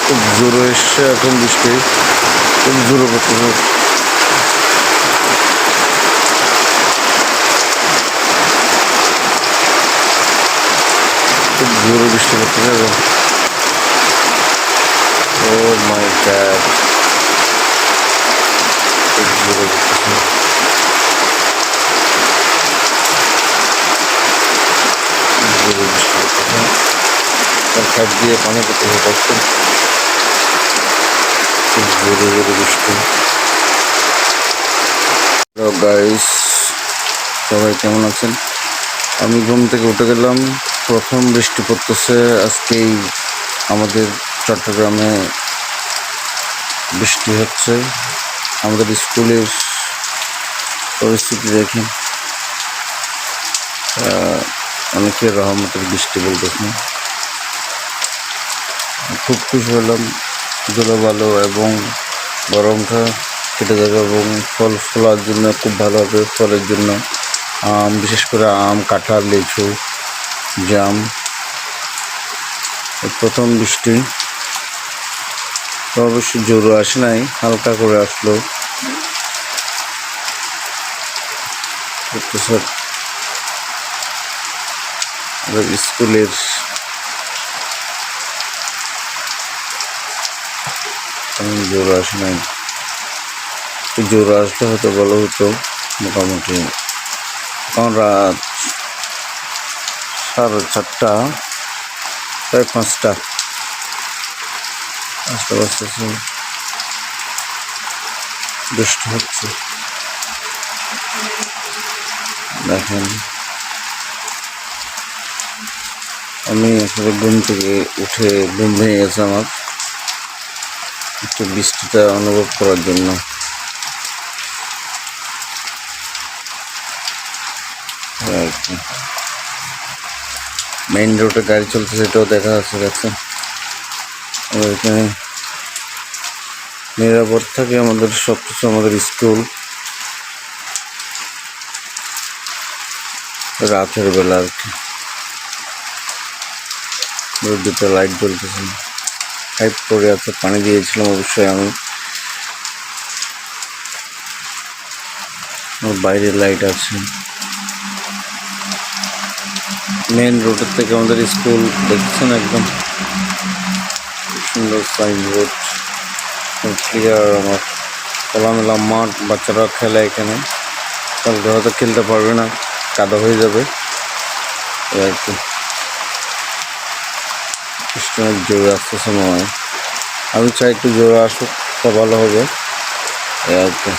খুব জোরে এসছে এখন বৃষ্টি, খুব জোরে পড়তেছে। খুব জোরে বৃষ্টি পড়তেছে এখন। ও মাই গড, খুব জোরে পড়তেছে। জোরে বৃষ্টি পড়তেছে, তার সাইড দিয়ে পানি পড়তেছে দেখছেন, খুব জোরে জোরে বৃষ্টি। হ্যালো গাইস, সবাই কেমন আছেন? আমি ঘুম থেকে উঠে গেলাম, প্রথম বৃষ্টি পড়তেছে আজকেই আমাদের চট্টগ্রামে। বৃষ্টি হচ্ছে, আমাদের স্কুলের পরিস্থিতি দেখেন, অনেকের রহমতের বৃষ্টি বলতেছেন। খুব খুশি হলাম, জল ভালো এবং গরমটা কেটে যাবে এবং ফল ফলার জন্য খুব ভালো হবে। ফলের জন্য বিশেষ করে আম, কাঁঠাল, লিচু, জাম। প্রথম বৃষ্টি তো অবশ্যই জোরে আসে নাই, হালকা করে আসলো। স্কুলের জোরে আসে নাই, জোরে আসলে হয়তো ভালো হতো। মোটামুটি এখন রাত 4:30, প্রায় 5টা বাজতেছে, বৃষ্টি হচ্ছে দেখেন। আমি আসলে ঘুম থেকে উঠে ঘুম ভেঙে গেছে আমার, একটু বৃষ্টিটা অনুভব করার জন্য। মেইন রোডে গাড়ি চলতেছে, এটাও দেখা যাচ্ছে দেখছেন। এখানে নিরাপদ থাকে আমাদের সবকিছু, আমাদের স্কুল। রাতের বেলা আর কি, দুটো লাইট জ্বলতেছে, পাইপ পড়ে আছে, পানি দিয়েছিলাম অবশ্যই আমি। বাইরে লাইট আছে। মেন রোডের থেকে আমাদের স্কুল দেখছেন, একদম সুন্দর সাইনবোর্ড, ক্লিয়ার। আমার খোলামেলা মাঠ, বাচ্চারা খেলে এখানে। কালকে হয়তো খেলতে পারবে না, কাদা হয়ে যাবে আর কি। বৃষ্টি অনেক জোরে আসতেছে মনে হয়, আমি চাই একটু জোরে আসুক, তা ভালো হবে আর কি।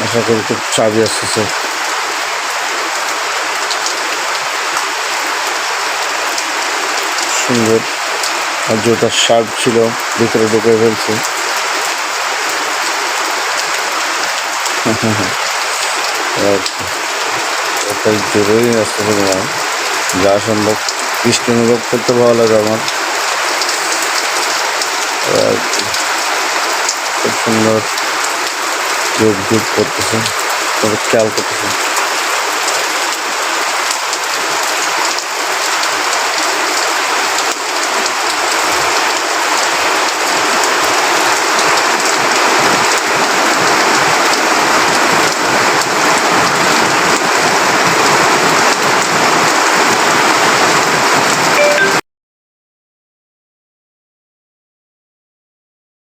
আশা করি খুব চাবি আসতেছে। সুন্দর, আর জুতা শার্প ছিল ভিতরে ঢুকে ফেলছে। জোরেই আসতেছে মনে হয়, যা সম্ভব বৃষ্টি অনুভব করতে ভালো লাগে আমার। খুব সুন্দর ঝুপ ঝুপ করতেছে, তবে খেয়াল করতেছে।